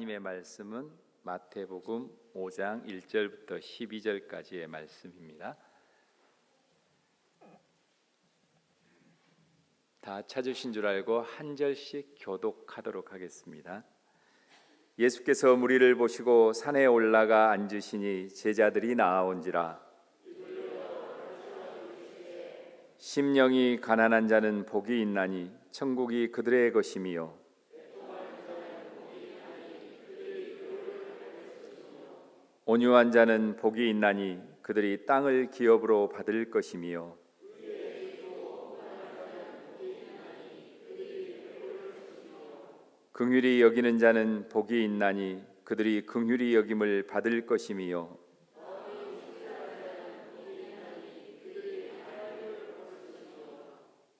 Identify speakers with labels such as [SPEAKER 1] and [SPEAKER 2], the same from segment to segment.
[SPEAKER 1] 하나님의 말씀은 마태복음 5장 1절부터 12절까지의 말씀입니다. 다 찾으신 줄 알고 한 절씩 교독하도록 하겠습니다. 예수께서 무리를 보시고 산에 올라가 앉으시니 제자들이 나아온지라. 심령이 가난한 자는 복이 있나니 천국이 그들의 것임이요 온유한 자는 복이 있나니 그들이 땅을 기업으로 받을 것임이요 긍휼히 여기는 자는 복이 있나니 그들이 긍휼히 여김을 받을 것임이요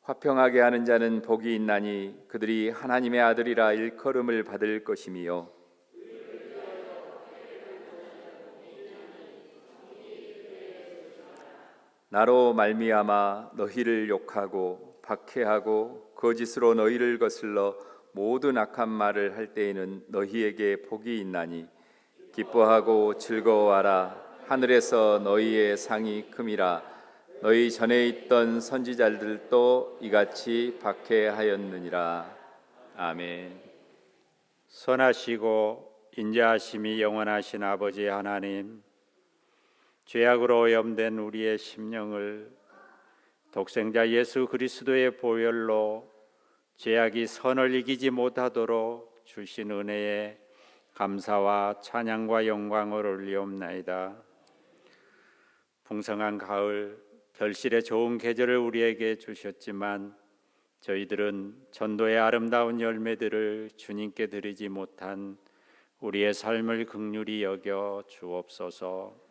[SPEAKER 1] 화평하게 하는 자는 복이 있나니 그들이 하나님의 아들이라 일컬음을 받을 것임이요 나로 말미암아 너희를 욕하고 박해하고 거짓으로 너희를 거슬러 모든 악한 말을 할 때에는 너희에게 복이 있나니 기뻐하고 즐거워하라. 하늘에서 너희의 상이 큼이라. 너희 전에 있던 선지자들도 이같이 박해하였느니라. 아멘.
[SPEAKER 2] 선하시고 인자하심이 영원하신 아버지 하나님, 죄악으로 오염된 우리의 심령을 독생자 예수 그리스도의 보혈로 죄악이 선을 이기지 못하도록 주신 은혜에 감사와 찬양과 영광을 올리옵나이다. 풍성한 가을, 결실의 좋은 계절을 우리에게 주셨지만 저희들은 전도의 아름다운 열매들을 주님께 드리지 못한 우리의 삶을 긍휼히 여겨 주옵소서.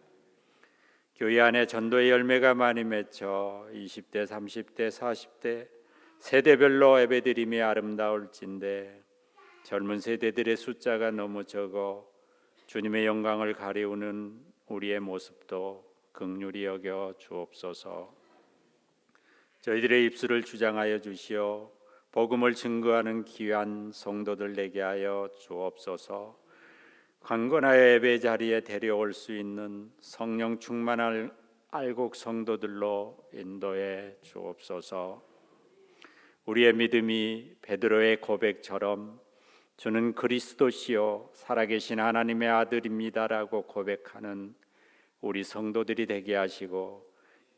[SPEAKER 2] 교회 안에 전도의 열매가 많이 맺혀 20대, 30대, 40대 세대별로 예배드림이 아름다울진데 젊은 세대들의 숫자가 너무 적어 주님의 영광을 가리우는 우리의 모습도 긍휼히 여겨 주옵소서. 저희들의 입술을 주장하여 주시어 복음을 증거하는 귀한 성도들 되게 하여 주옵소서. 강건하여 예배 자리에 데려올 수 있는 성령 충만한 알곡 성도들로 인도해 주옵소서. 우리의 믿음이 베드로의 고백처럼 주는 그리스도시요 살아계신 하나님의 아들입니다라고 고백하는 우리 성도들이 되게 하시고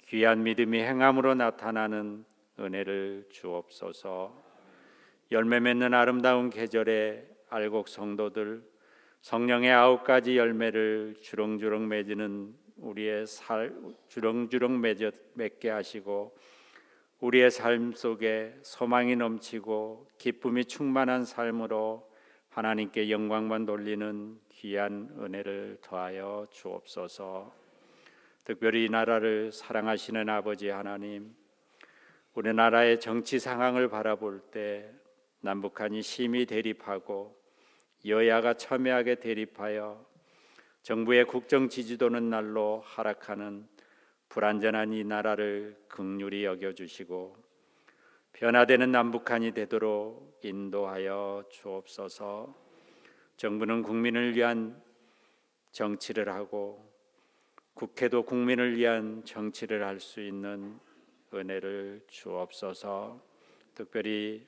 [SPEAKER 2] 귀한 믿음이 행함으로 나타나는 은혜를 주옵소서. 열매 맺는 아름다운 계절의 알곡 성도들, 성령의 9가지 열매를 주렁주렁 맺는 우리의 주렁주렁 맺게 하시고 우리의 삶 속에 소망이 넘치고 기쁨이 충만한 삶으로 하나님께 영광만 돌리는 귀한 은혜를 더하여 주옵소서. 특별히 이 나라를 사랑하시는 아버지 하나님, 우리나라의 정치 상황을 바라볼 때 남북한이 심히 대립하고 여야가 첨예하게 대립하여 정부의 국정 지지도는 날로 하락하는 불안전한 이 나라를 긍휼히 여겨주시고 변화되는 남북한이 되도록 인도하여 주옵소서. 정부는 국민을 위한 정치를 하고 국회도 국민을 위한 정치를 할 수 있는 은혜를 주옵소서. 특별히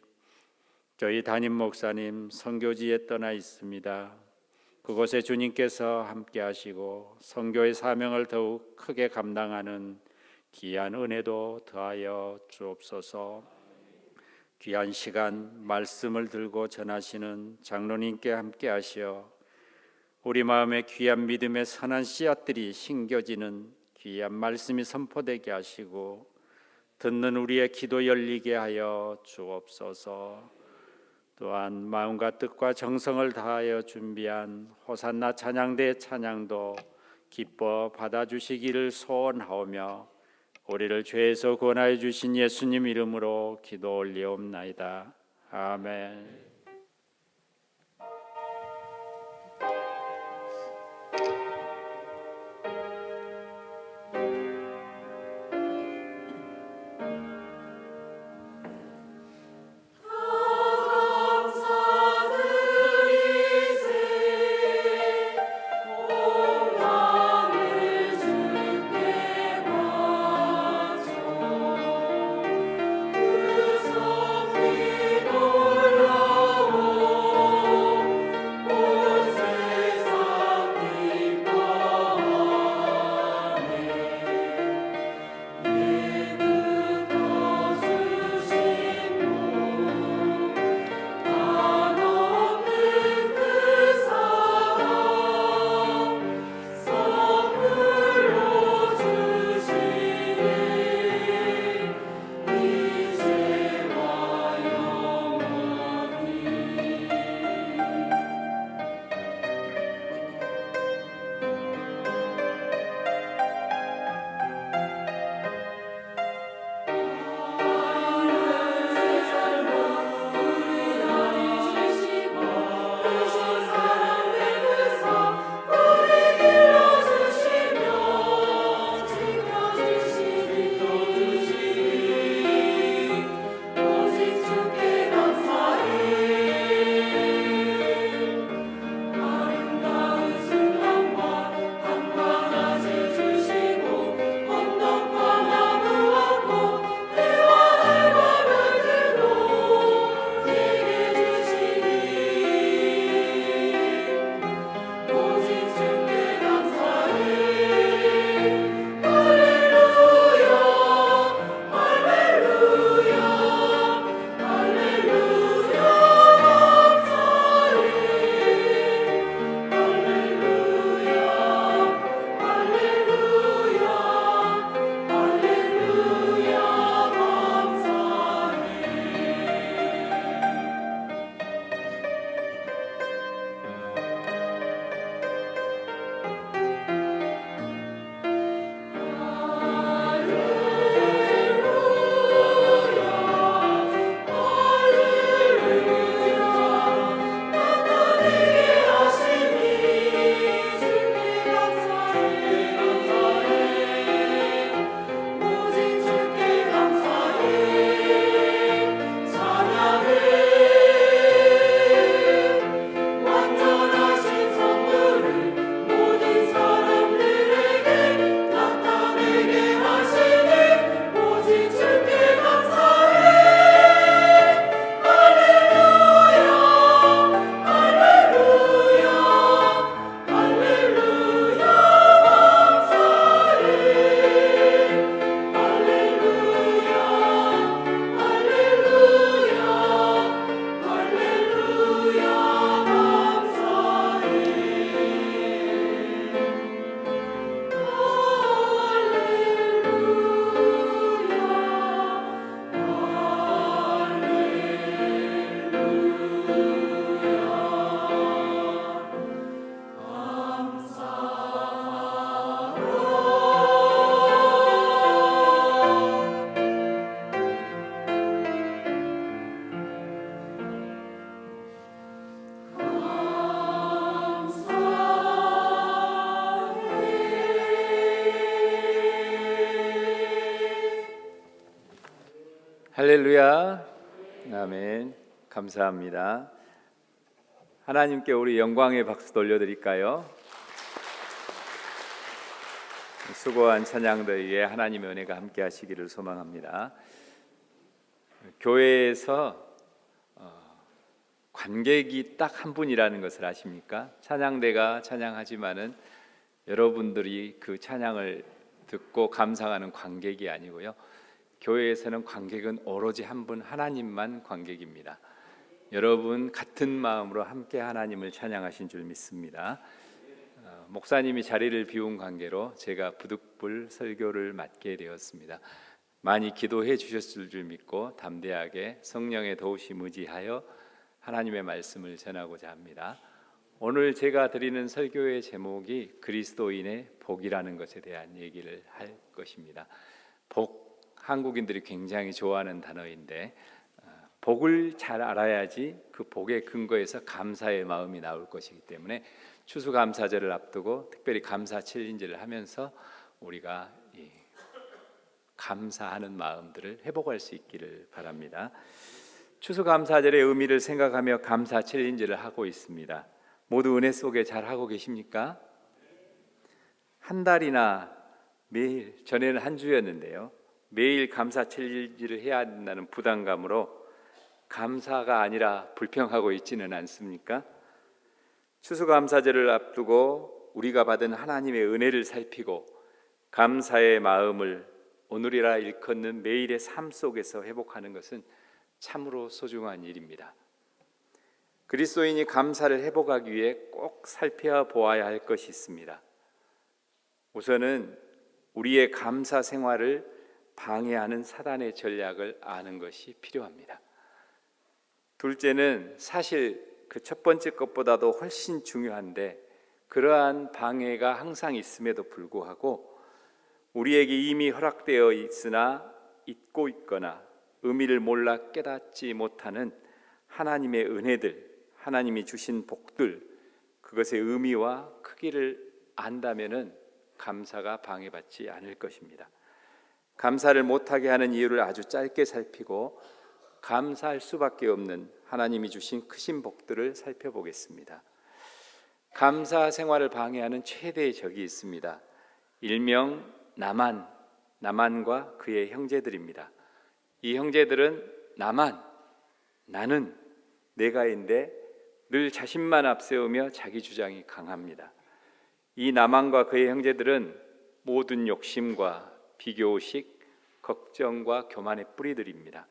[SPEAKER 2] 저희 담임 목사님 선교지에 떠나 있습니다. 그곳에 주님께서 함께 하시고 선교의 사명을 더욱 크게 감당하는 귀한 은혜도 더하여 주옵소서. 귀한 시간 말씀을 들고 전하시는 장로님께 함께 하시어 우리 마음에 귀한 믿음의 선한 씨앗들이 심겨지는 귀한 말씀이 선포되게 하시고 듣는 우리의 기도 열리게 하여 주옵소서. 또한 마음과 뜻과 정성을 다하여 준비한 호산나 찬양대의 찬양도 기뻐 받아주시기를 소원하오며 우리를 죄에서 구원하여 주신 예수님 이름으로 기도 올리옵나이다. 아멘.
[SPEAKER 1] 할렐루야. 아멘. 감사합니다. 하나님께 우리 영광의 박수 돌려드릴까요? 수고한 찬양들 위에 하나님의 은혜가 함께 하시기를 소망합니다. 교회에서 관객이 딱 한 분이라는 것을 아십니까? 찬양대가 찬양하지만은 여러분들이 그 찬양을 듣고 감상하는 관객이 아니고요. 교회에서는 관객은 오로지 한 분 하나님만 관객입니다. 여러분 같은 마음으로 함께 하나님을 찬양하신 줄 믿습니다. 목사님이 자리를 비운 관계로 제가 부득불 설교를 맡게 되었습니다. 많이 기도해 주셨을 줄 믿고 담대하게 성령의 도우심 의지하여 하나님의 말씀을 전하고자 합니다. 오늘 제가 드리는 설교의 제목이 그리스도인의 복이라는 것에 대한 얘기를 할 것입니다. 복, 한국인들이 굉장히 좋아하는 단어인데 복을 잘 알아야지 그 복의 근거에서 감사의 마음이 나올 것이기 때문에 추수감사절을 앞두고 특별히 감사 챌린지를 하면서 우리가 감사하는 마음들을 회복할 수 있기를 바랍니다. 추수감사절의 의미를 생각하며 감사 챌린지를 하고 있습니다. 모두 은혜 속에 잘 하고 계십니까? 한 달이나 매일, 전에는 한 주였는데요, 매일 감사 챌린지를 해야 한다는 부담감으로 감사가 아니라 불평하고 있지는 않습니까? 추수감사절을 앞두고 우리가 받은 하나님의 은혜를 살피고 감사의 마음을 오늘이라 일컫는 매일의 삶 속에서 회복하는 것은 참으로 소중한 일입니다. 그리스도인이 감사를 회복하기 위해 꼭 살펴보아야 할 것이 있습니다. 우선은 우리의 감사 생활을 방해하는 사단의 전략을 아는 것이 필요합니다. 둘째는 사실 그 첫 번째 것보다도 훨씬 중요한데 그러한 방해가 항상 있음에도 불구하고 우리에게 이미 허락되어 있으나 잊고 있거나 의미를 몰라 깨닫지 못하는 하나님의 은혜들, 하나님이 주신 복들, 그것의 의미와 크기를 안다면은 감사가 방해받지 않을 것입니다. 감사를 못하게 하는 이유를 아주 짧게 살피고 감사할 수밖에 없는 하나님이 주신 크신 복들을 살펴보겠습니다. 감사 생활을 방해하는 최대의 적이 있습니다. 일명 나만과 그의 형제들입니다. 이 형제들은 나는 내가인데 늘 자신만 앞세우며 자기 주장이 강합니다. 이 나만과 그의 형제들은 모든 욕심과 비교의식, 걱정과 교만의 뿌리들입니다.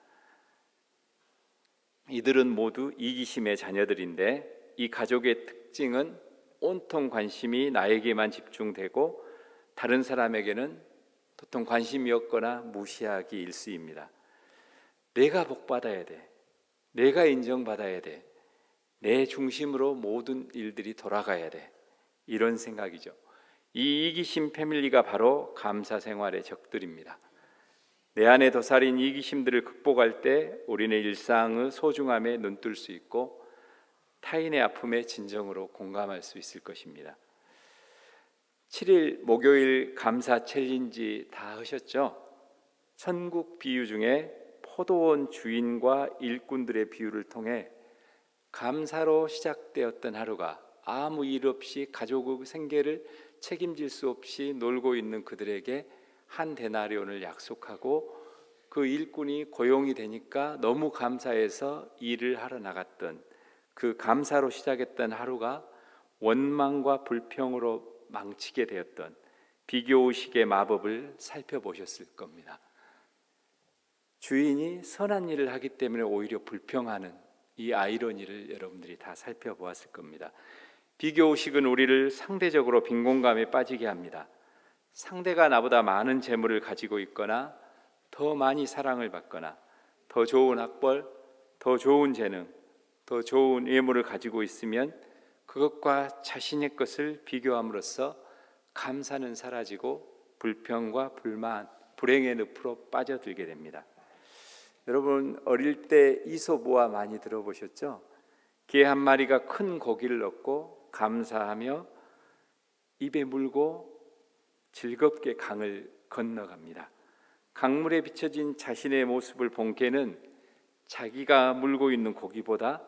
[SPEAKER 1] 이들은 모두 이기심의 자녀들인데 이 가족의 특징은 온통 관심이 나에게만 집중되고 다른 사람에게는 도통 관심이 없거나 무시하기 일쑤입니다. 내가 복받아야 돼, 내가 인정받아야 돼, 내 중심으로 모든 일들이 돌아가야 돼, 이런 생각이죠. 이 이기심 패밀리가 바로 감사 생활의 적들입니다. 내 안에 도사린 이기심들을 극복할 때 우리는 일상의 소중함에 눈뜰 수 있고 타인의 아픔에 진정으로 공감할 수 있을 것입니다. 7일 목요일 감사 챌린지 다 하셨죠? 천국 비유 중에 포도원 주인과 일꾼들의 비유를 통해 감사로 시작되었던 하루가 아무 일 없이 가족의 생계를 책임질 수 없이 놀고 있는 그들에게 한 데나리온을 약속하고 그 일꾼이 고용이 되니까 너무 감사해서 일을 하러 나갔던 그 감사로 시작했던 하루가 원망과 불평으로 망치게 되었던 비교의식의 마법을 살펴보셨을 겁니다. 주인이 선한 일을 하기 때문에 오히려 불평하는 이 아이러니를 여러분들이 다 살펴보았을 겁니다. 비교의식은 우리를 상대적으로 빈곤감에 빠지게 합니다. 상대가 나보다 많은 재물을 가지고 있거나 더 많이 사랑을 받거나 더 좋은 학벌, 더 좋은 재능, 더 좋은 외모를 가지고 있으면 그것과 자신의 것을 비교함으로써 감사는 사라지고 불평과 불만, 불행의 늪으로 빠져들게 됩니다. 여러분 어릴 때 이솝우화 많이 들어보셨죠? 개 한 마리가 큰 고기를 얻고 감사하며 입에 물고 즐겁게 강을 건너갑니다. 강물에 비춰진 자신의 모습을 본 개는 자기가 물고 있는 고기보다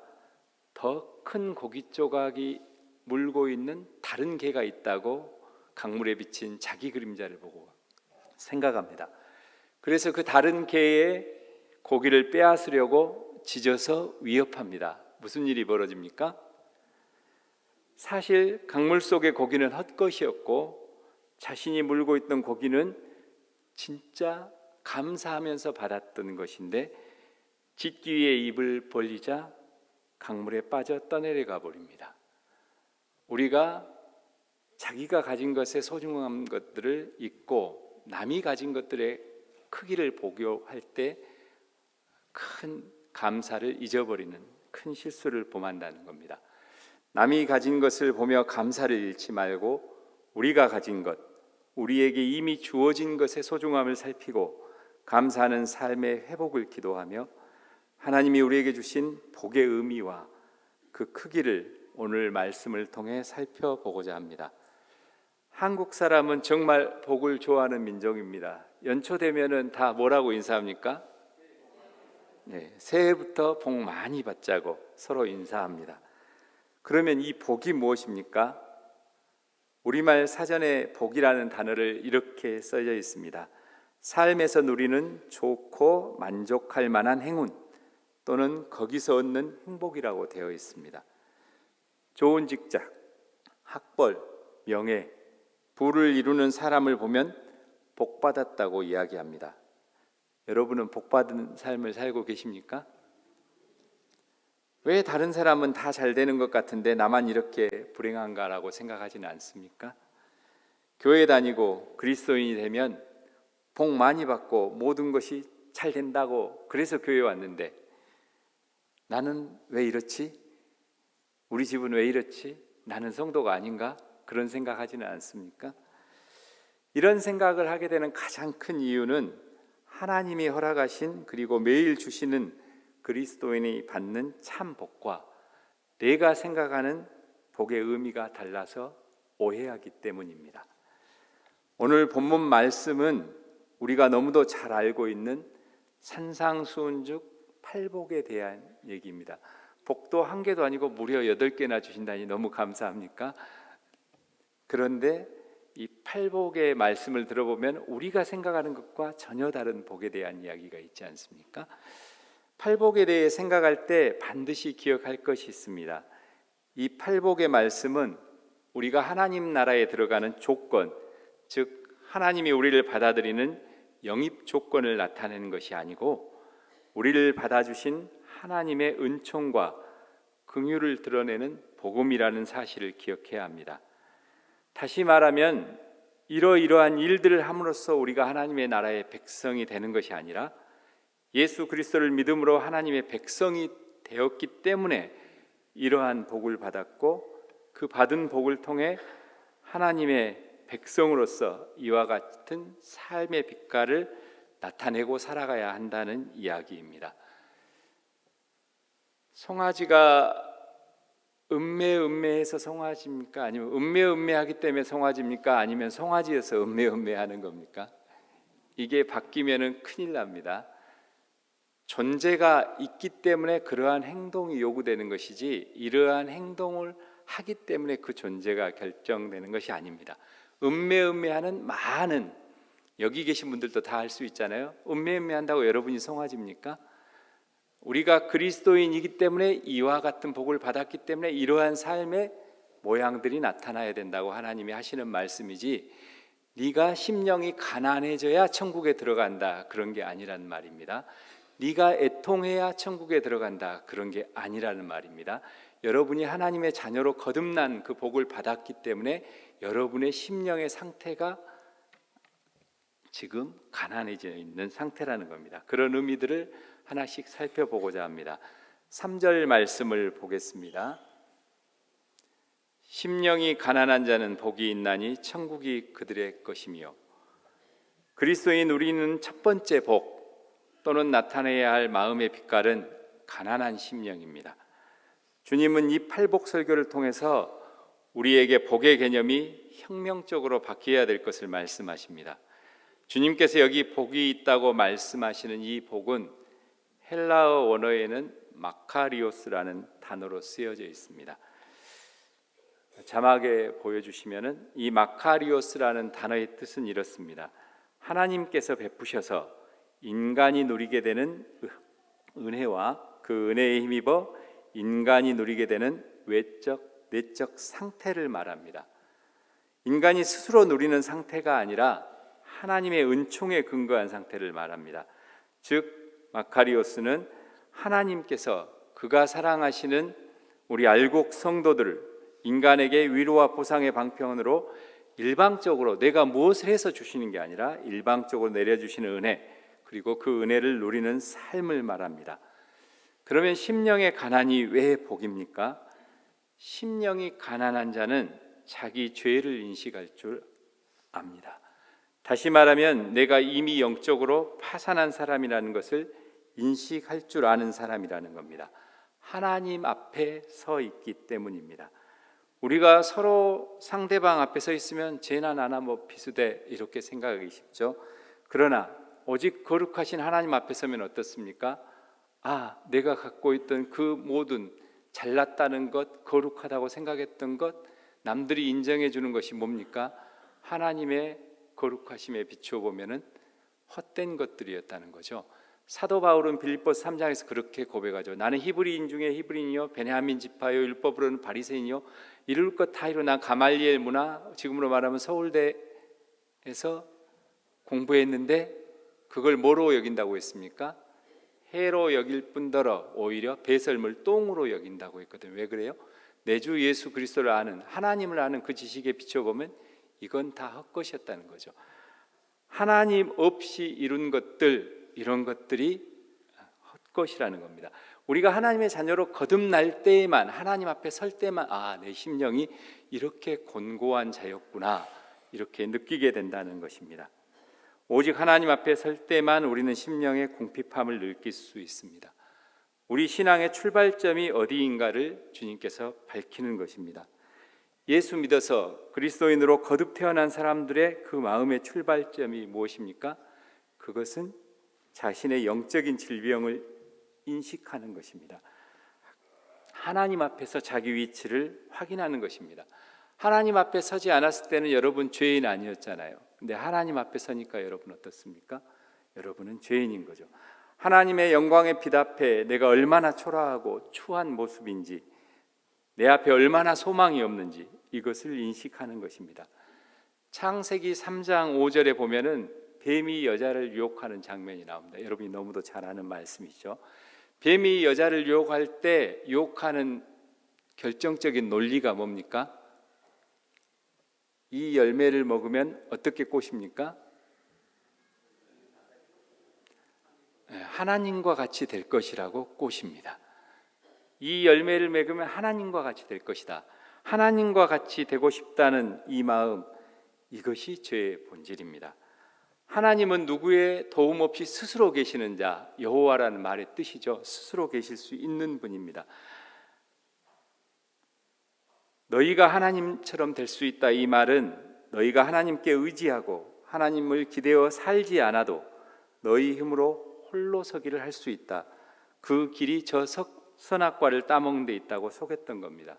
[SPEAKER 1] 더 큰 고기 조각이 물고 있는 다른 개가 있다고 강물에 비친 자기 그림자를 보고 생각합니다. 그래서 그 다른 개의 고기를 빼앗으려고 짖어서 위협합니다. 무슨 일이 벌어집니까? 사실 강물 속의 고기는 헛것이었고 자신이 물고 있던 고기는 진짜 감사하면서 받았던 것인데 짖기 위해 입을 벌리자 강물에 빠져 떠내려가 버립니다. 우리가 자기가 가진 것의 소중한 것들을 잊고 남이 가진 것들의 크기를 보교할 때 큰 감사를 잊어버리는 큰 실수를 범한다는 겁니다. 남이 가진 것을 보며 감사를 잃지 말고 우리가 가진 것, 우리에게 이미 주어진 것의 소중함을 살피고 감사하는 삶의 회복을 기도하며 하나님이 우리에게 주신 복의 의미와 그 크기를 오늘 말씀을 통해 살펴보고자 합니다. 한국 사람은 정말 복을 좋아하는 민족입니다. 연초 되면은 다 뭐라고 인사합니까? 네, 새해부터 복 많이 받자고 서로 인사합니다. 그러면 이 복이 무엇입니까? 우리말 사전에 복이라는 단어를 이렇게 써져 있습니다. 삶에서 누리는 좋고 만족할 만한 행운 또는 거기서 얻는 행복이라고 되어 있습니다. 좋은 직장, 학벌, 명예, 부를 이루는 사람을 보면 복받았다고 이야기합니다. 여러분은 복받은 삶을 살고 계십니까? 왜 다른 사람은 다 잘 되는 것 같은데 나만 이렇게 불행한가라고 생각하지는 않습니까? 교회 다니고 그리스도인이 되면 복 많이 받고 모든 것이 잘 된다고 그래서 교회에 왔는데 나는 왜 이렇지? 우리 집은 왜 이렇지? 나는 성도가 아닌가? 그런 생각하지는 않습니까? 이런 생각을 하게 되는 가장 큰 이유는 하나님이 허락하신 그리고 매일 주시는 그리스도인이 받는 참 복과 내가 생각하는 복의 의미가 달라서 오해하기 때문입니다. 오늘 본문 말씀은 우리가 너무도 잘 알고 있는 산상수훈즉 팔복에 대한 얘기입니다. 복도 한 개도 아니고 무려 8개나 주신다니 너무 감사합니까? 그런데 이 팔복의 말씀을 들어보면 우리가 생각하는 것과 전혀 다른 복에 대한 이야기가 있지 않습니까? 팔복에 대해 생각할 때 반드시 기억할 것이 있습니다. 이 팔복의 말씀은 우리가 하나님 나라에 들어가는 조건, 즉 하나님이 우리를 받아들이는 영입 조건을 나타내는 것이 아니고 우리를 받아주신 하나님의 은총과 긍휼을 드러내는 복음이라는 사실을 기억해야 합니다. 다시 말하면 이러이러한 일들을 함으로써 우리가 하나님의 나라의 백성이 되는 것이 아니라 예수 그리스도를 믿음으로 하나님의 백성이 되었기 때문에 이러한 복을 받았고 그 받은 복을 통해 하나님의 백성으로서 이와 같은 삶의 빛깔을 나타내고 살아가야 한다는 이야기입니다. 송아지가 음매해서 송아지입니까? 아니면 음매하기 때문에 송아지입니까? 아니면 송아지여서 음매하는 겁니까? 이게 바뀌면은 큰일 납니다. 존재가 있기 때문에 그러한 행동이 요구되는 것이지 이러한 행동을 하기 때문에 그 존재가 결정되는 것이 아닙니다. 음매하는 많은 여기 계신 분들도 다 할 수 있잖아요. 음매한다고 여러분이 송아지입니까? 우리가 그리스도인이기 때문에 이와 같은 복을 받았기 때문에 이러한 삶의 모양들이 나타나야 된다고 하나님이 하시는 말씀이지 네가 심령이 가난해져야 천국에 들어간다 그런 게 아니란 말입니다. 네가 애통해야 천국에 들어간다 그런 게 아니라는 말입니다. 여러분이 하나님의 자녀로 거듭난 그 복을 받았기 때문에 여러분의 심령의 상태가 지금 가난해져 있는 상태라는 겁니다. 그런 의미들을 하나씩 살펴보고자 합니다. 3절 말씀을 보겠습니다. 심령이 가난한 자는 복이 있나니 천국이 그들의 것이며. 그리스도인 우리는 첫 번째 복 또는 나타내야 할 마음의 빛깔은 가난한 심령입니다. 주님은 이 팔복 설교를 통해서 우리에게 복의 개념이 혁명적으로 바뀌어야 될 것을 말씀하십니다. 주님께서 여기 복이 있다고 말씀하시는 이 복은 헬라어 원어에는 마카리오스라는 단어로 쓰여져 있습니다. 자막에 보여주시면은 이 마카리오스라는 단어의 뜻은 이렇습니다. 하나님께서 베푸셔서 인간이 누리게 되는 은혜와 그 은혜에 힘입어 인간이 누리게 되는 외적, 내적 상태를 말합니다. 인간이 스스로 누리는 상태가 아니라 하나님의 은총에 근거한 상태를 말합니다. 즉 마카리오스는 하나님께서 그가 사랑하시는 우리 알곡 성도들을 인간에게 위로와 보상의 방편으로 일방적으로 내가 무엇을 해서 주시는 게 아니라 일방적으로 내려주시는 은혜, 그리고 그 은혜를 누리는 삶을 말합니다. 그러면 심령의 가난이 왜 복입니까? 심령이 가난한 자는 자기 죄를 인식할 줄 압니다. 다시 말하면 내가 이미 영적으로 파산한 사람이라는 것을 인식할 줄 아는 사람이라는 겁니다. 하나님 앞에 서 있기 때문입니다. 우리가 서로 상대방 앞에 서 있으면 쟤나 나나 뭐 비슷해 이렇게 생각하기 쉽죠. 그러나 오직 거룩하신 하나님 앞에 서면 어떻습니까? 아, 내가 갖고 있던 그 모든 잘났다는 것, 거룩하다고 생각했던 것, 남들이 인정해 주는 것이 뭡니까? 하나님의 거룩하심에 비추어 보면은 헛된 것들이었다는 거죠. 사도 바울은 빌립보서 3장에서 그렇게 고백하죠. 나는 히브리인 중에 히브리인이요 베냐민 지파요 율법으로는 바리새인이요 이룰 것 다 이루 난 가말리엘 문화, 지금으로 말하면 서울대에서 공부했는데 그걸 뭐로 여긴다고 했습니까? 해로 여길 뿐더러 오히려 배설물 똥으로 여긴다고 했거든요. 왜 그래요? 내 주 예수 그리스도를 아는, 하나님을 아는 그 지식에 비춰보면 이건 다 헛것이었다는 거죠. 하나님 없이 이룬 것들, 이런 것들이 헛것이라는 겁니다. 우리가 하나님의 자녀로 거듭날 때에만, 하나님 앞에 설 때만 아, 내 심령이 이렇게 곤고한 자였구나 이렇게 느끼게 된다는 것입니다. 오직 하나님 앞에 설 때만 우리는 심령의 궁핍함을 느낄 수 있습니다. 우리 신앙의 출발점이 어디인가를 주님께서 밝히는 것입니다. 예수 믿어서 그리스도인으로 거듭 태어난 사람들의 그 마음의 출발점이 무엇입니까? 그것은 자신의 영적인 질병을 인식하는 것입니다. 하나님 앞에서 자기 위치를 확인하는 것입니다. 하나님 앞에 서지 않았을 때는 여러분 죄인 아니었잖아요. 근데 하나님 앞에 서니까 여러분 어떻습니까? 여러분은 죄인인 거죠. 하나님의 영광의 빛 앞에 내가 얼마나 초라하고 추한 모습인지, 내 앞에 얼마나 소망이 없는지 이것을 인식하는 것입니다. 창세기 3장 5절에 보면은 뱀이 여자를 유혹하는 장면이 나옵니다. 여러분이 너무도 잘 아는 말씀이죠. 뱀이 여자를 유혹할 때 유혹하는 결정적인 논리가 뭡니까? 이 열매를 먹으면 어떻게 꼬십니까? 하나님과 같이 될 것이라고 꼬십니다. 이 열매를 먹으면 하나님과 같이 될 것이다. 하나님과 같이 되고 싶다는 이 마음, 이것이 죄의 본질입니다. 하나님은 누구의 도움 없이 스스로 계시는 자, 여호와라는 말의 뜻이죠. 스스로 계실 수 있는 분입니다. 너희가 하나님처럼 될 수 있다, 이 말은 너희가 하나님께 의지하고 하나님을 기대어 살지 않아도 너희 힘으로 홀로 서기를 할 수 있다. 그 길이 저 선악과를 따먹는 데 있다고 속였던 겁니다.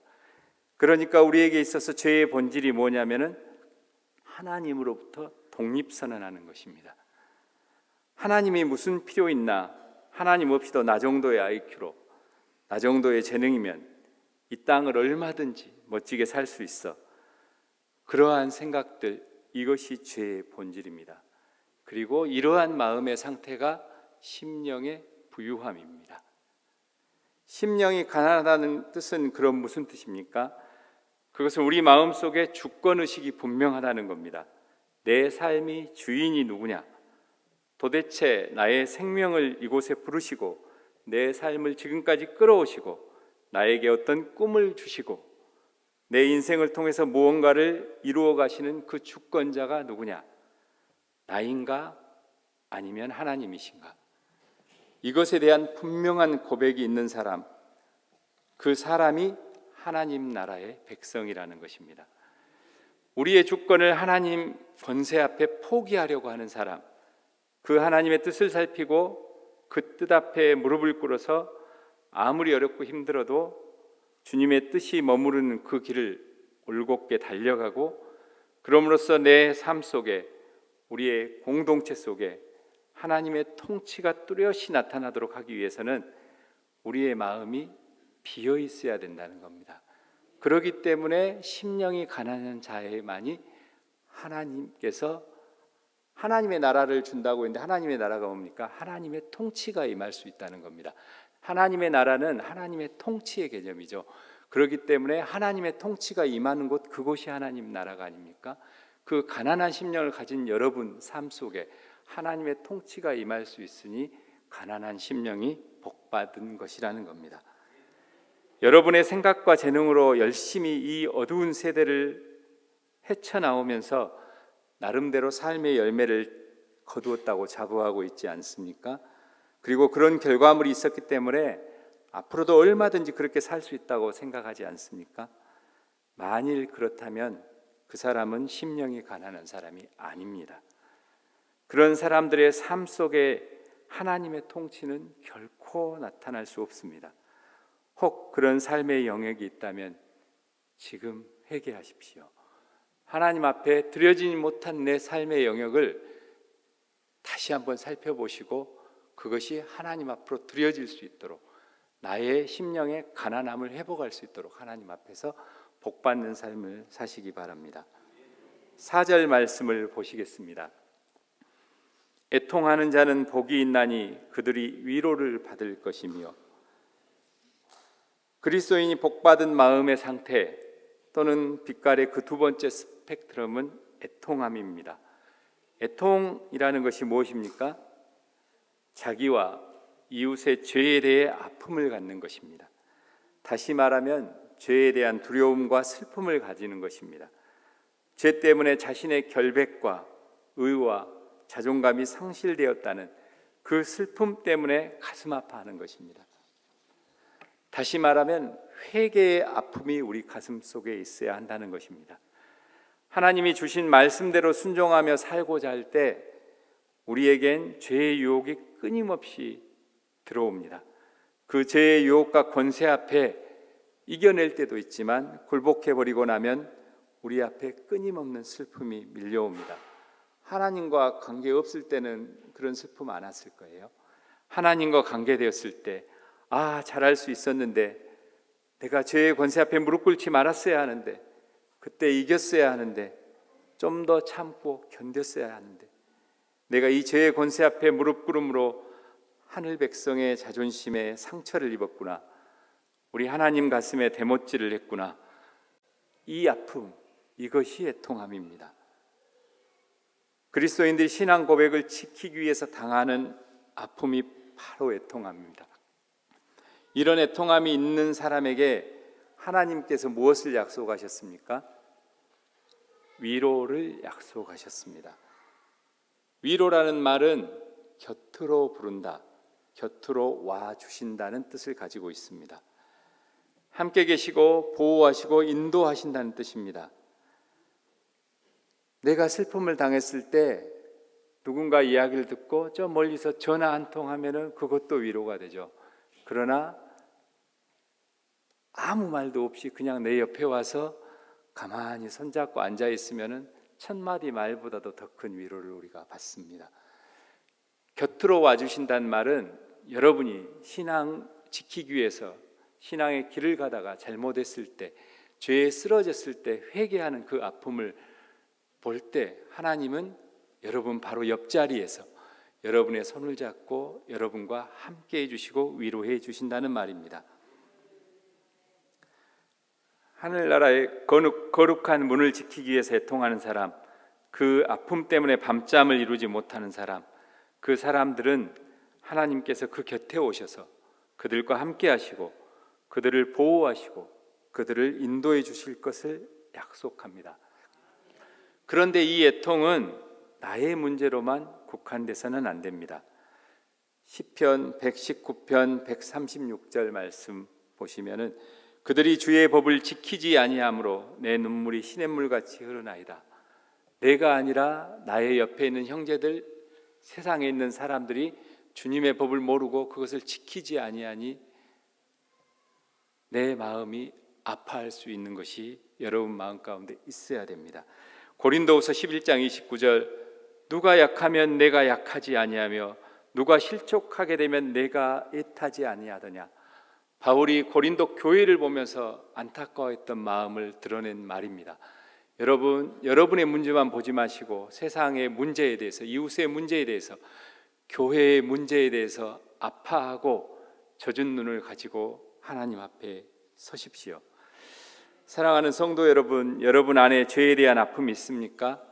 [SPEAKER 1] 그러니까 우리에게 있어서 죄의 본질이 뭐냐면은 하나님으로부터 독립선언하는 것입니다. 하나님이 무슨 필요 있나? 하나님 없이도 나 정도의 IQ로, 나 정도의 재능이면 이 땅을 얼마든지 멋지게 살 수 있어. 그러한 생각들, 이것이 죄의 본질입니다. 그리고 이러한 마음의 상태가 심령의 부유함입니다. 심령이 가난하다는 뜻은 그럼 무슨 뜻입니까? 그것은 우리 마음속에 주권의식이 분명하다는 겁니다. 내 삶이 주인이 누구냐? 도대체 나의 생명을 이곳에 부르시고 내 삶을 지금까지 끌어오시고 나에게 어떤 꿈을 주시고 내 인생을 통해서 무언가를 이루어 가시는 그 주권자가 누구냐? 나인가? 아니면 하나님이신가? 이것에 대한 분명한 고백이 있는 사람, 그 사람이 하나님 나라의 백성이라는 것입니다. 우리의 주권을 하나님 권세 앞에 포기하려고 하는 사람, 그 하나님의 뜻을 살피고 그 뜻 앞에 무릎을 꿇어서 아무리 어렵고 힘들어도 주님의 뜻이 머무르는 그 길을 올곧게 달려가고, 그럼으로써 내 삶 속에, 우리의 공동체 속에 하나님의 통치가 뚜렷이 나타나도록 하기 위해서는 우리의 마음이 비어 있어야 된다는 겁니다. 그렇기 때문에 심령이 가난한 자에만이 하나님께서 하나님의 나라를 준다고 했는데, 하나님의 나라가 뭡니까? 하나님의 통치가 임할 수 있다는 겁니다. 하나님의 나라는 하나님의 통치의 개념이죠. 그렇기 때문에 하나님의 통치가 임하는 곳, 그곳이 하나님 나라가 아닙니까? 그 가난한 심령을 가진 여러분 삶 속에 하나님의 통치가 임할 수 있으니 가난한 심령이 복받은 것이라는 겁니다. 여러분의 생각과 재능으로 열심히 이 어두운 세대를 헤쳐나오면서 나름대로 삶의 열매를 거두었다고 자부하고 있지 않습니까? 그리고 그런 결과물이 있었기 때문에 앞으로도 얼마든지 그렇게 살 수 있다고 생각하지 않습니까? 만일 그렇다면 그 사람은 심령이 가난한 사람이 아닙니다. 그런 사람들의 삶 속에 하나님의 통치는 결코 나타날 수 없습니다. 혹 그런 삶의 영역이 있다면 지금 회개하십시오. 하나님 앞에 드려지지 못한 내 삶의 영역을 다시 한번 살펴보시고 그것이 하나님 앞으로 드려질 수 있도록, 나의 심령의 가난함을 회복할 수 있도록 하나님 앞에서 복받는 삶을 사시기 바랍니다. 4절 말씀을 보시겠습니다. 애통하는 자는 복이 있나니 그들이 위로를 받을 것이며, 그리스도인이 복받은 마음의 상태 또는 빛깔의 그 두 번째 스펙트럼은 애통함입니다. 애통이라는 것이 무엇입니까? 자기와 이웃의 죄에 대해 아픔을 갖는 것입니다. 다시 말하면 죄에 대한 두려움과 슬픔을 가지는 것입니다. 죄 때문에 자신의 결백과 의와 자존감이 상실되었다는 그 슬픔 때문에 가슴 아파하는 것입니다. 다시 말하면 회개의 아픔이 우리 가슴 속에 있어야 한다는 것입니다. 하나님이 주신 말씀대로 순종하며 살고자 할 때 우리에겐 죄의 유혹이 끊임없이 들어옵니다. 그 죄의 유혹과 권세 앞에 이겨낼 때도 있지만 굴복해버리고 나면 우리 앞에 끊임없는 슬픔이 밀려옵니다. 하나님과 관계없을 때는 그런 슬픔 안 왔을 거예요. 하나님과 관계되었을 때 잘할 수 있었는데, 내가 죄의 권세 앞에 무릎 꿇지 말았어야 하는데, 그때 이겼어야 하는데, 좀 더 참고 견뎠어야 하는데, 내가 이 죄의 권세 앞에 무릎 꿇음으로 하늘 백성의 자존심에 상처를 입었구나, 우리 하나님 가슴에 대못질을 했구나. 이 아픔, 이것이 애통함입니다. 그리스도인들이 신앙 고백을 지키기 위해서 당하는 아픔이 바로 애통함입니다. 이런 애통함이 있는 사람에게 하나님께서 무엇을 약속하셨습니까? 위로를 약속하셨습니다. 위로라는 말은 곁으로 부른다, 곁으로 와 주신다는 뜻을 가지고 있습니다. 함께 계시고 보호하시고 인도하신다는 뜻입니다. 내가 슬픔을 당했을 때 누군가 이야기를 듣고 저 멀리서 전화 한 통 하면은 그것도 위로가 되죠. 그러나 아무 말도 없이 그냥 내 옆에 와서 가만히 손잡고 앉아 있으면은 천마디 말보다도 더 큰 위로를 우리가 받습니다. 곁으로 와주신다는 말은 여러분이 신앙 지키기 위해서 신앙의 길을 가다가 잘못했을 때, 죄에 쓰러졌을 때 회개하는 그 아픔을 볼 때 하나님은 여러분 바로 옆자리에서 여러분의 손을 잡고 여러분과 함께 해주시고 위로해 주신다는 말입니다. 하늘나라의 거룩한 문을 지키기 위해서 애통하는 사람, 그 아픔 때문에 밤잠을 이루지 못하는 사람, 그 사람들은 하나님께서 그 곁에 오셔서 그들과 함께 하시고 그들을 보호하시고 그들을 인도해 주실 것을 약속합니다. 그런데 이 애통은 나의 문제로만 국한돼서는 안 됩니다. 시편 119편 136절 말씀 보시면은 그들이 주의 법을 지키지 아니하므로 내 눈물이 시냇물같이 흐르나이다. 내가 아니라 나의 옆에 있는 형제들, 세상에 있는 사람들이 주님의 법을 모르고 그것을 지키지 아니하니 내 마음이 아파할 수 있는 것이 여러분 마음 가운데 있어야 됩니다. 고린도후서 11장 29절, 누가 약하면 내가 약하지 아니하며 누가 실족하게 되면 내가 애타지 아니하더냐. 바울이 고린도 교회를 보면서 안타까워했던 마음을 드러낸 말입니다. 여러분의 문제만 보지 마시고 세상의 문제에 대해서, 이웃의 문제에 대해서, 교회의 문제에 대해서 아파하고 젖은 눈을 가지고 하나님 앞에 서십시오. 사랑하는 성도 여러분, 여러분 안에 죄에 대한 아픔이 있습니까?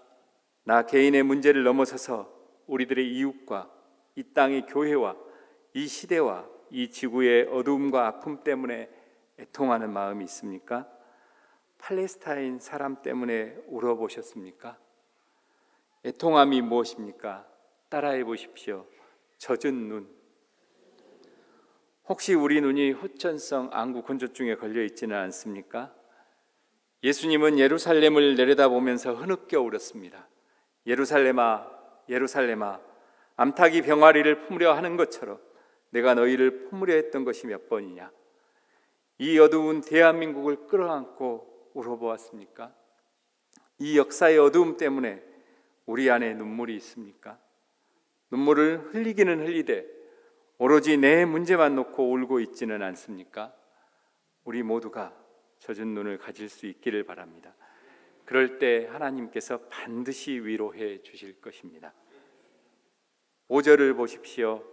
[SPEAKER 1] 나 개인의 문제를 넘어서서 우리들의 이웃과 이 땅의 교회와 이 시대와 이 지구의 어두움과 아픔 때문에 애통하는 마음이 있습니까? 팔레스타인 사람 때문에 울어보셨습니까? 애통함이 무엇입니까? 따라해 보십시오. 젖은 눈. 혹시 우리 눈이 후천성 안구 건조증에 걸려 있지는 않습니까? 예수님은 예루살렘을 내려다보면서 흐느껴 울었습니다. 예루살렘아, 예루살렘아, 암탉이 병아리를 품으려 하는 것처럼 내가 너희를 품으려 했던 것이 몇 번이냐. 이 어두운 대한민국을 끌어안고 울어보았습니까? 이 역사의 어두움 때문에 우리 안에 눈물이 있습니까? 눈물을 흘리기는 흘리되 오로지 내 문제만 놓고 울고 있지는 않습니까? 우리 모두가 젖은 눈을 가질 수 있기를 바랍니다. 그럴 때 하나님께서 반드시 위로해 주실 것입니다. 5절을 보십시오.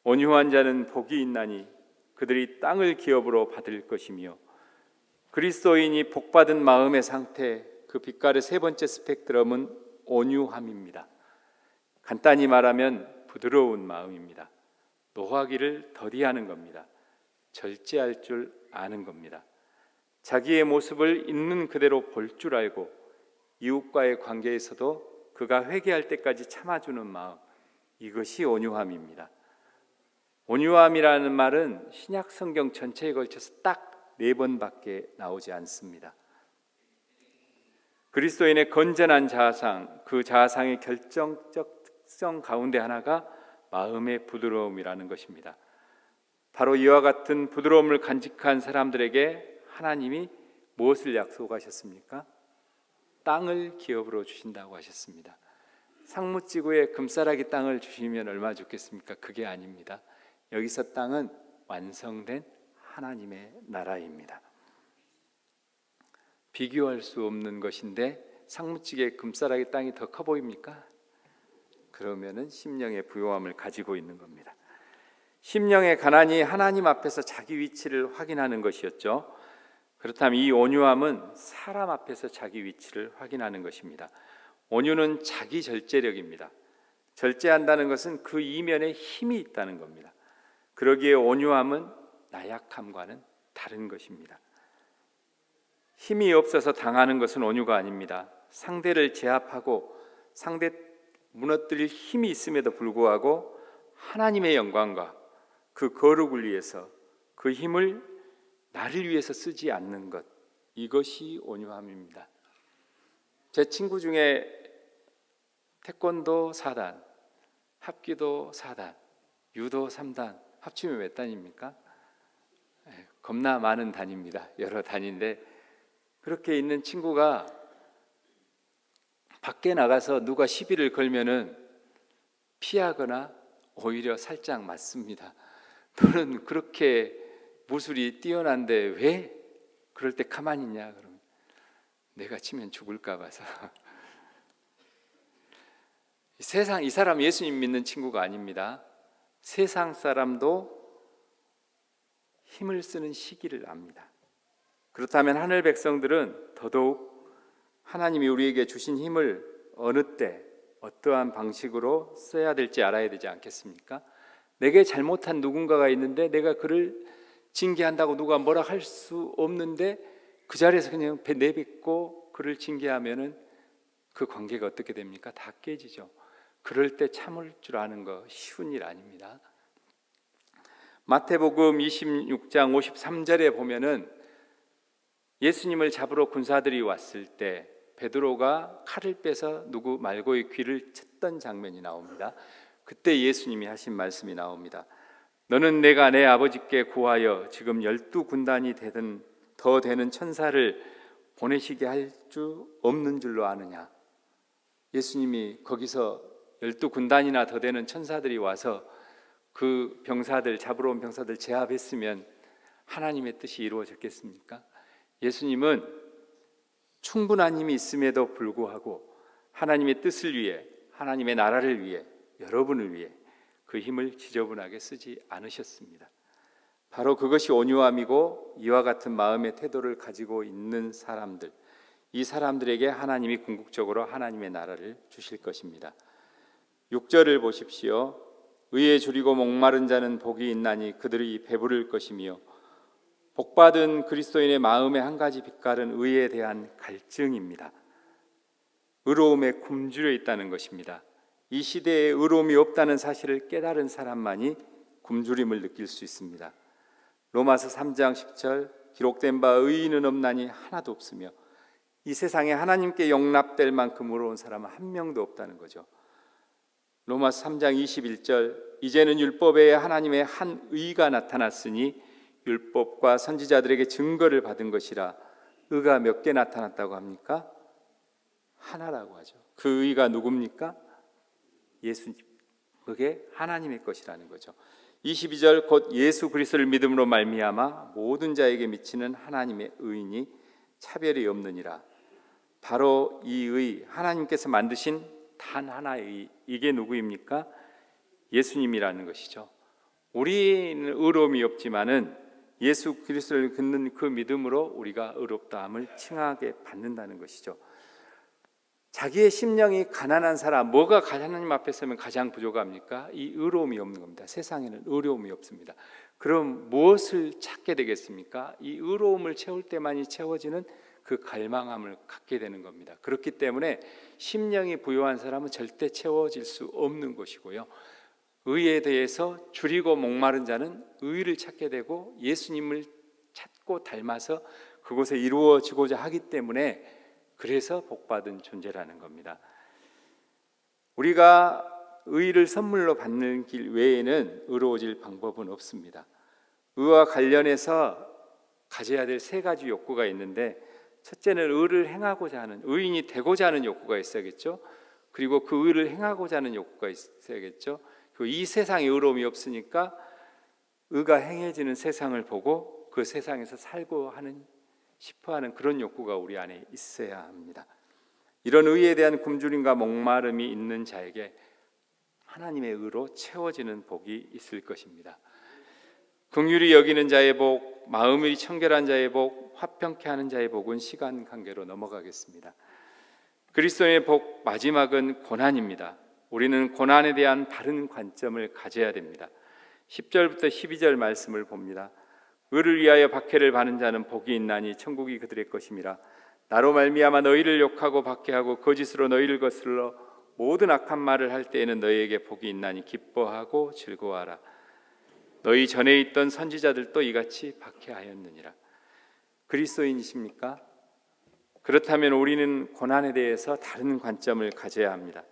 [SPEAKER 1] 온유한 자는 복이 있나니 그들이 땅을 기업으로 받을 것이며. 그리스도인이 복받은 마음의 상태, 그 빛깔의 세 번째 스펙트럼은 온유함입니다. 간단히 말하면 부드러운 마음입니다. 노하기를 더디하는 겁니다. 절제할 줄 아는 겁니다. 자기의 모습을 있는 그대로 볼 줄 알고 이웃과의 관계에서도 그가 회개할 때까지 참아주는 마음, 이것이 온유함입니다. 온유함이라는 말은 신약 성경 전체에 걸쳐서 딱 4번밖에 나오지 않습니다. 그리스도인의 건전한 자아상, 그 자아상의 결정적 특성 가운데 하나가 마음의 부드러움이라는 것입니다. 바로 이와 같은 부드러움을 간직한 사람들에게 하나님이 무엇을 약속하셨습니까? 땅을 기업으로 주신다고 하셨습니다. 상무지구에 금싸라기 땅을 주시면 얼마나 좋겠습니까? 그게 아닙니다. 여기서 땅은 완성된 하나님의 나라입니다. 비교할 수 없는 것인데 상무지구의 금싸라기 땅이 더 커 보입니까? 그러면은 심령의 부요함을 가지고 있는 겁니다. 심령의 가난이 하나님 앞에서 자기 위치를 확인하는 것이었죠. 그렇다면 이 온유함은 사람 앞에서 자기 위치를 확인하는 것입니다. 온유는 자기 절제력입니다. 절제한다는 것은 그 이면에 힘이 있다는 겁니다. 그러기에 온유함은 나약함과는 다른 것입니다. 힘이 없어서 당하는 것은 온유가 아닙니다. 상대를 제압하고 상대 무너뜨릴 힘이 있음에도 불구하고 하나님의 영광과 그 거룩을 위해서 그 힘을 나를 위해서 쓰지 않는 것, 이것이 온유함입니다. 제 친구 중에 태권도 4단, 합기도 4단, 유도 3단, 합치면 몇 단입니까? 겁나 많은 단입니다. 여러 단인데 그렇게 있는 친구가 밖에 나가서 누가 시비를 걸면은 피하거나 오히려 살짝 맞습니다. 너는 그렇게 무술이 뛰어난데 왜 그럴 때 가만히 있냐? 그러면 내가 치면 죽을까 봐서. 이 사람 예수님 믿는 친구가 아닙니다. 세상 사람도 힘을 쓰는 시기를 압니다. 그렇다면 하늘 백성들은 더더욱 하나님이 우리에게 주신 힘을 어느 때 어떠한 방식으로 써야 될지 알아야 되지 않겠습니까? 내게 잘못한 누군가가 있는데 내가 그를 징계한다고 누가 뭐라 할 수 없는데 그 자리에서 그냥 내뱉고 그를 징계하면은 그 관계가 어떻게 됩니까? 다 깨지죠. 그럴 때 참을 줄 아는 거 쉬운 일 아닙니다. 마태복음 26장 53절에 보면은 예수님을 잡으러 군사들이 왔을 때 베드로가 칼을 빼서 누구 말고의 귀를 쳤던 장면이 나옵니다. 그때 예수님이 하신 말씀이 나옵니다. 너는 내가 내 아버지께 구하여 지금 12군단이 되든 더 되는 천사를 보내시게 할 줄 없는 줄로 아느냐. 예수님이 거기서 12군단이나 더 되는 천사들이 와서 그 병사들, 잡으러 온 병사들 제압했으면 하나님의 뜻이 이루어졌겠습니까? 예수님은 충분한 힘이 있음에도 불구하고 하나님의 뜻을 위해, 하나님의 나라를 위해, 여러분을 위해 그 힘을 지저분하게 쓰지 않으셨습니다. 바로 그것이 온유함이고 이와 같은 마음의 태도를 가지고 있는 사람들, 이 사람들에게 하나님이 궁극적으로 하나님의 나라를 주실 것입니다. 6절을 보십시오. 의에 줄이고 목마른 자는 복이 있나니 그들이 배부를 것이며, 복받은 그리스도인의 마음의 한 가지 빛깔은 의에 대한 갈증입니다. 의로움에 굶주려 있다는 것입니다. 이 시대에 의로움이 없다는 사실을 깨달은 사람만이 굶주림을 느낄 수 있습니다. 로마서 3장 10절 기록된 바 의인은 없나니 하나도 없으며, 이 세상에 하나님께 용납될 만큼 의로운 사람은 한 명도 없다는 거죠. 로마서 3장 21절 이제는 율법에 하나님의 한 의가 나타났으니 율법과 선지자들에게 증거를 받은 것이라. 의가 몇 개 나타났다고 합니까? 하나라고 하죠. 그 의가 누굽니까? 예수님. 그게 하나님의 것이라는 거죠. 22절 곧 예수 그리스도를 믿음으로 말미암아 모든 자에게 미치는 하나님의 의인이 차별이 없느니라. 바로 이 의, 하나님께서 만드신 단 하나의 의, 이게 누구입니까? 예수님이라는 것이죠. 우리는 의로움이 없지만은 예수 그리스도를 믿는 그 믿음으로 우리가 의롭다함을 칭하게 받는다는 것이죠. 자기의 심령이 가난한 사람, 뭐가 하나님 앞에 서면 가장 부족합니까? 이 의로움이 없는 겁니다. 세상에는 의로움이 없습니다. 그럼 무엇을 찾게 되겠습니까? 이 의로움을 채울 때만이 채워지는 그 갈망함을 갖게 되는 겁니다. 그렇기 때문에 심령이 부요한 사람은 절대 채워질 수 없는 것이고요. 의에 대해서 줄이고 목마른 자는 의를 찾게 되고 예수님을 찾고 닮아서 그곳에 이루어지고자 하기 때문에, 그래서 복받은 존재라는 겁니다. 우리가 의를 선물로 받는 길 외에는 의로워질 방법은 없습니다. 의와 관련해서 가져야 될 세 가지 욕구가 있는데, 첫째는 의를 행하고자 하는, 의인이 되고자 하는 욕구가 있어야겠죠. 그리고 그 의를 행하고자 하는 욕구가 있어야겠죠. 이 세상에 의로움이 없으니까 의가 행해지는 세상을 보고 그 세상에서 살고 하는, 싶어하는 그런 욕구가 우리 안에 있어야 합니다. 이런 의에 대한 굶주림과 목마름이 있는 자에게 하나님의 의로 채워지는 복이 있을 것입니다. 긍휼히 여기는 자의 복, 마음이 청결한 자의 복, 화평케 하는 자의 복은 시간 관계로 넘어가겠습니다. 그리스도의 복 마지막은 고난입니다. 우리는 고난에 대한 다른 관점을 가져야 됩니다. 10절부터 12절 말씀을 봅니다. 의를 위하여 박해를 받는 자는 복이 있나니 천국이 그들의 것임이라. 나로 말미암아 너희를 욕하고 박해하고 거짓으로 너희를 거슬러 모든 악한 말을 할 때에는 너희에게 복이 있나니 기뻐하고 즐거워하라. 너희 전에 있던 선지자들도 이같이 박해하였느니라. 그리스도인이십니까? 그렇다면 우리는 고난에 대해서 다른 관점을 가져야 합니다.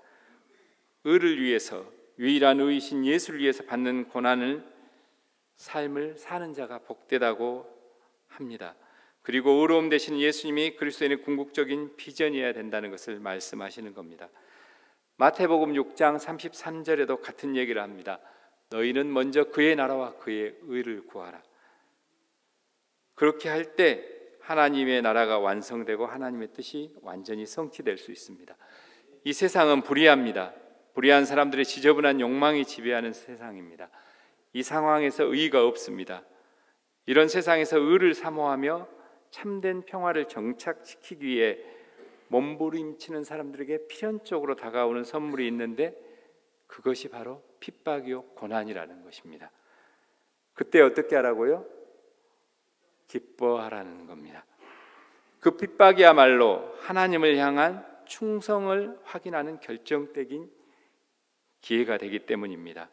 [SPEAKER 1] 의를 위해서, 유일한 의이신 예수를 위해서 받는 고난을, 삶을 사는 자가 복되다고 합니다. 그리고 의로움 되신 예수님이 그리스도인의 궁극적인 비전이어야 된다는 것을 말씀하시는 겁니다. 마태복음 6장 33절에도 같은 얘기를 합니다. 너희는 먼저 그의 나라와 그의 의를 구하라. 그렇게 할 때 하나님의 나라가 완성되고 하나님의 뜻이 완전히 성취될 수 있습니다. 이 세상은 불의합니다. 불의한 사람들의 지저분한 욕망이 지배하는 세상입니다. 이 상황에서 의의가 없습니다. 이런 세상에서 의를 사모하며 참된 평화를 정착시키기 위해 몸부림치는 사람들에게 필연적으로 다가오는 선물이 있는데, 그것이 바로 핍박이요 고난이라는 것입니다. 그때 어떻게 하라고요? 기뻐하라는 겁니다. 그 핍박이야말로 하나님을 향한 충성을 확인하는 결정적인 기회가 되기 때문입니다.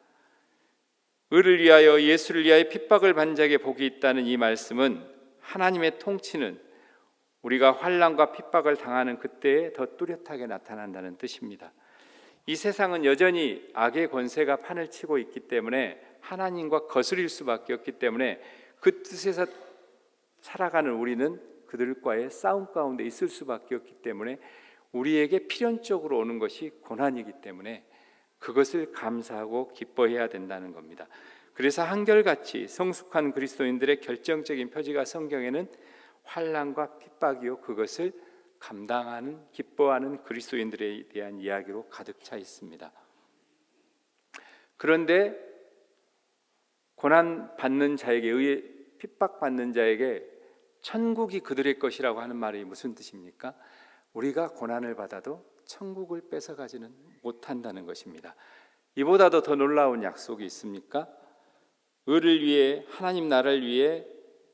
[SPEAKER 1] 의를 위하여 예수를 위하여 핍박을 받는 자에게 복이 있다는 이 말씀은 하나님의 통치는 우리가 환난과 핍박을 당하는 그때에 더 뚜렷하게 나타난다는 뜻입니다. 이 세상은 여전히 악의 권세가 판을 치고 있기 때문에 하나님과 거스릴 수밖에 없기 때문에 그 뜻에서 살아가는 우리는 그들과의 싸움 가운데 있을 수밖에 없기 때문에 우리에게 필연적으로 오는 것이 고난이기 때문에 그것을 감사하고 기뻐해야 된다는 겁니다. 그래서 한결같이 성숙한 그리스도인들의 결정적인 표지가 성경에는 환난과 핍박이요 그것을 감당하는 기뻐하는 그리스도인들에 대한 이야기로 가득 차 있습니다. 그런데 고난 받는 자에게 의해 핍박 받는 자에게 천국이 그들의 것이라고 하는 말이 무슨 뜻입니까? 우리가 고난을 받아도 천국을 뺏어가지는 못한다는 것입니다. 이보다도 더 놀라운 약속이 있습니까? 의를 위해 하나님 나라를 위해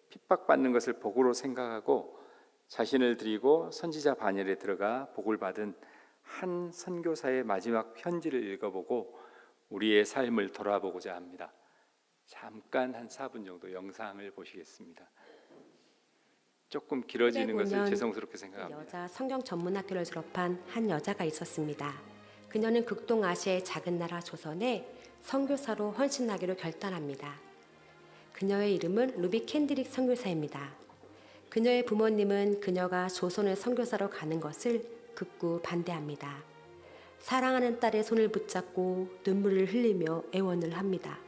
[SPEAKER 1] 핍박받는 것을 복으로 생각하고 자신을 드리고 선지자 반열에 들어가 복을 받은 한 선교사의 마지막 편지를 읽어보고 우리의 삶을 돌아보고자 합니다. 잠깐 한 4분 정도 영상을 보시겠습니다. 조금 길어지는 것을 죄송스럽게 생각합니다.
[SPEAKER 3] 여자 성경 전문학교를 졸업한 한 여자가 있었습니다. 그녀는 극동아시아의 작은 나라 조선에 선교사로 헌신하기로 결단합니다. 그녀의 이름은 루비 캔드릭 선교사입니다. 그녀의 부모님은 그녀가 조선의 선교사로 가는 것을 극구 반대합니다. 사랑하는 딸의 손을 붙잡고 눈물을 흘리며 애원을 합니다.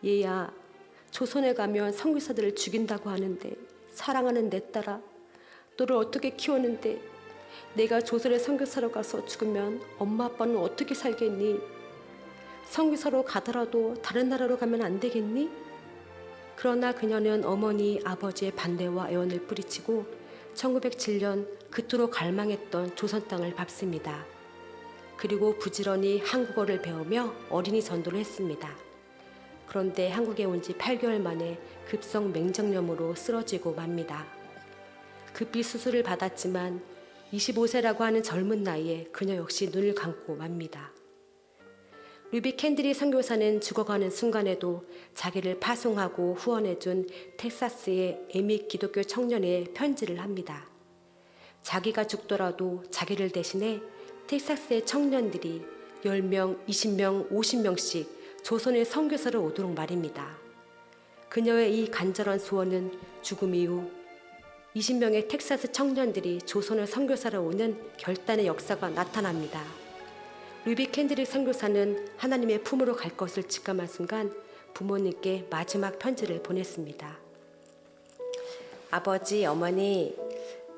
[SPEAKER 3] 얘야, 조선에 가면 선교사들을 죽인다고 하는데 사랑하는 내 딸아, 너를 어떻게 키웠는데 내가 조선에 선교사로 가서 죽으면 엄마 아빠는 어떻게 살겠니? 선교사로 가더라도 다른 나라로 가면 안 되겠니? 그러나 그녀는 어머니, 아버지의 반대와 애원을 뿌리치고 1907년 그토록 갈망했던 조선 땅을 밟습니다. 그리고 부지런히 한국어를 배우며 어린이 전도를 했습니다. 그런데 한국에 온 지 8개월 만에 급성 맹장염으로 쓰러지고 맙니다. 급히 수술을 받았지만 25세라고 하는 젊은 나이에 그녀 역시 눈을 감고 맙니다. 루비 캔드릭 선교사는 죽어가는 순간에도 자기를 파송하고 후원해준 텍사스의 에미 기독교 청년에 편지를 합니다. 자기가 죽더라도 자기를 대신해 텍사스의 청년들이 10명, 20명, 50명씩 조선의 선교사를 오도록 말입니다. 그녀의 이 간절한 소원은 죽음 이후 20명의 텍사스 청년들이 조선의 선교사를 오는 결단의 역사가 나타납니다. 루비 캔드릭 선교사는 하나님의 품으로 갈 것을 직감한 순간 부모님께 마지막 편지를 보냈습니다. 아버지, 어머니,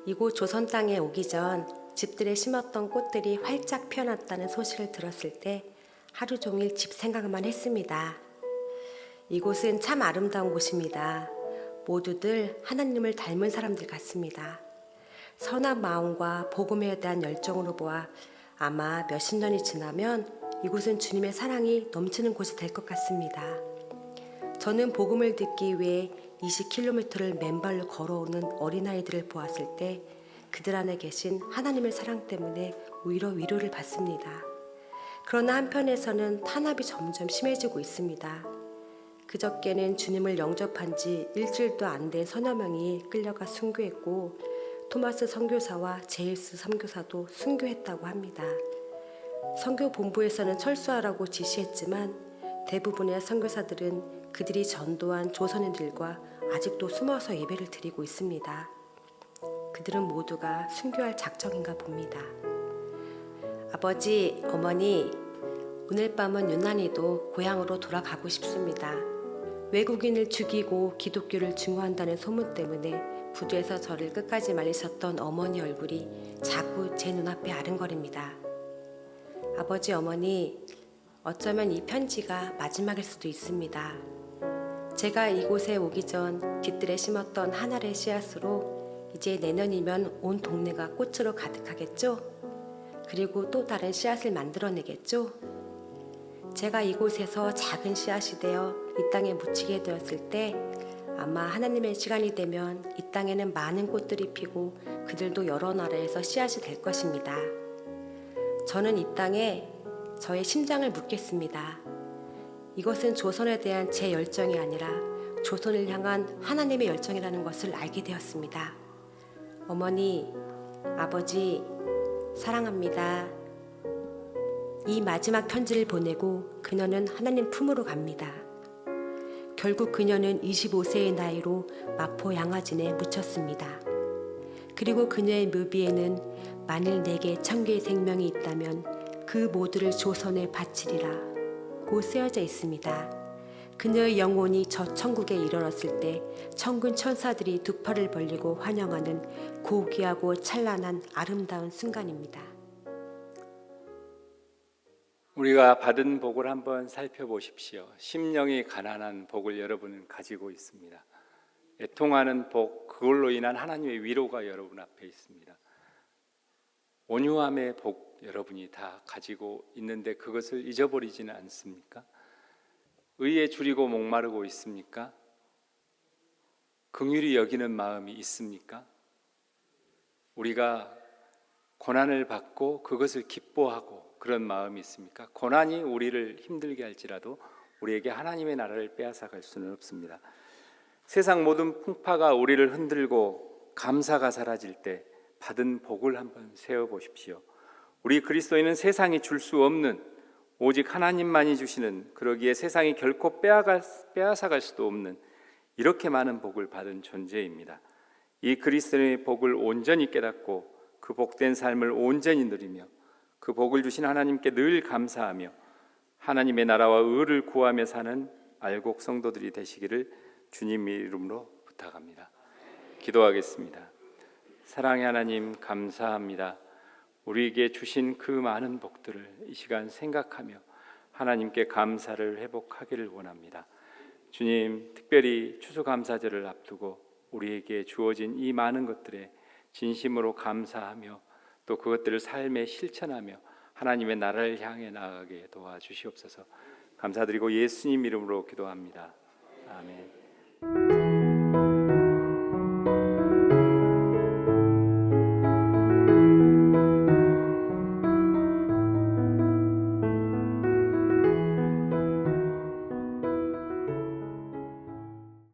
[SPEAKER 3] 이곳 조선 땅에 오기 전 집들에 심었던 꽃들이 활짝 피어났다는 소식을 들었을 때 하루 종일 집 생각만 했습니다. 이곳은 참 아름다운 곳입니다. 모두들 하나님을 닮은 사람들 같습니다. 선한 마음과 복음에 대한 열정으로 보아 아마 몇십 년이 지나면 이곳은 주님의 사랑이 넘치는 곳이 될 것 같습니다. 저는 복음을 듣기 위해 20km를 맨발로 걸어오는 어린아이들을 보았을 때 그들 안에 계신 하나님의 사랑 때문에 오히려 위로를 받습니다. 그러나 한편에서는 탄압이 점점 심해지고 있습니다. 그저께는 주님을 영접한 지 일주일도 안 된 서너 명이 끌려가 순교했고 토마스 선교사와 제일스 선교사도 순교했다고 합니다. 선교 본부에서는 철수하라고 지시했지만 대부분의 선교사들은 그들이 전도한 조선인들과 아직도 숨어서 예배를 드리고 있습니다. 그들은 모두가 순교할 작정인가 봅니다. 아버지, 어머니, 오늘 밤은 유난히도 고향으로 돌아가고 싶습니다. 외국인을 죽이고 기독교를 증오한다는 소문 때문에 부두에서 저를 끝까지 말리셨던 어머니 얼굴이 자꾸 제 눈앞에 아른거립니다. 아버지, 어머니, 어쩌면 이 편지가 마지막일 수도 있습니다. 제가 이곳에 오기 전 뒤뜰에 심었던 한 알의 씨앗으로 이제 내년이면 온 동네가 꽃으로 가득하겠죠? 그리고 또 다른 씨앗을 만들어내겠죠? 제가 이곳에서 작은 씨앗이 되어 이 땅에 묻히게 되었을 때 아마 하나님의 시간이 되면 이 땅에는 많은 꽃들이 피고 그들도 여러 나라에서 씨앗이 될 것입니다. 저는 이 땅에 저의 심장을 묻겠습니다. 이것은 조선에 대한 제 열정이 아니라 조선을 향한 하나님의 열정이라는 것을 알게 되었습니다. 어머니, 아버지, 사랑합니다. 이 마지막 편지를 보내고 그녀는 하나님 품으로 갑니다. 결국 그녀는 25세의 나이로 마포 양화진에 묻혔습니다. 그리고 그녀의 묘비에는 만일 내게 천개의 생명이 있다면 그 모두를 조선에 바치리라 고 쓰여져 있습니다. 그녀의 영혼이 저 천국에 이르렀을 때 천군 천사들이 두 팔을 벌리고 환영하는 고귀하고 찬란한 아름다운 순간입니다.
[SPEAKER 1] 우리가 받은 복을 한번 살펴보십시오. 심령이 가난한 복을 여러분은 가지고 있습니다. 애통하는 복, 그걸로 인한 하나님의 위로가 여러분 앞에 있습니다. 온유함의 복 여러분이 다 가지고 있는데 그것을 잊어버리지는 않습니까? 의에 줄이고 목마르고 있습니까? 긍휼히 여기는 마음이 있습니까? 우리가 고난을 받고 그것을 기뻐하고 그런 마음이 있습니까? 고난이 우리를 힘들게 할지라도 우리에게 하나님의 나라를 빼앗아갈 수는 없습니다. 세상 모든 풍파가 우리를 흔들고 감사가 사라질 때 받은 복을 한번 세어보십시오. 우리 그리스도인은 세상이 줄 수 없는 오직 하나님만이 주시는, 그러기에 세상이 결코 빼앗아갈 수도 없는 이렇게 많은 복을 받은 존재입니다. 이 그리스도인의 복을 온전히 깨닫고 그 복된 삶을 온전히 누리며 그 복을 주신 하나님께 늘 감사하며 하나님의 나라와 의를 구하며 사는 알곡 성도들이 되시기를 주님의 이름으로 부탁합니다. 기도하겠습니다. 사랑의 하나님, 감사합니다. 우리에게 주신 그 많은 복들을 이 시간 생각하며 하나님께 감사를 회복하기를 원합니다. 주님, 특별히 추수감사절을 앞두고 우리에게 주어진 이 많은 것들에 진심으로 감사하며 또 그것들을 삶에 실천하며 하나님의 나라를 향해 나아가게 도와주시옵소서. 감사드리고 예수님 이름으로 기도합니다. 아멘.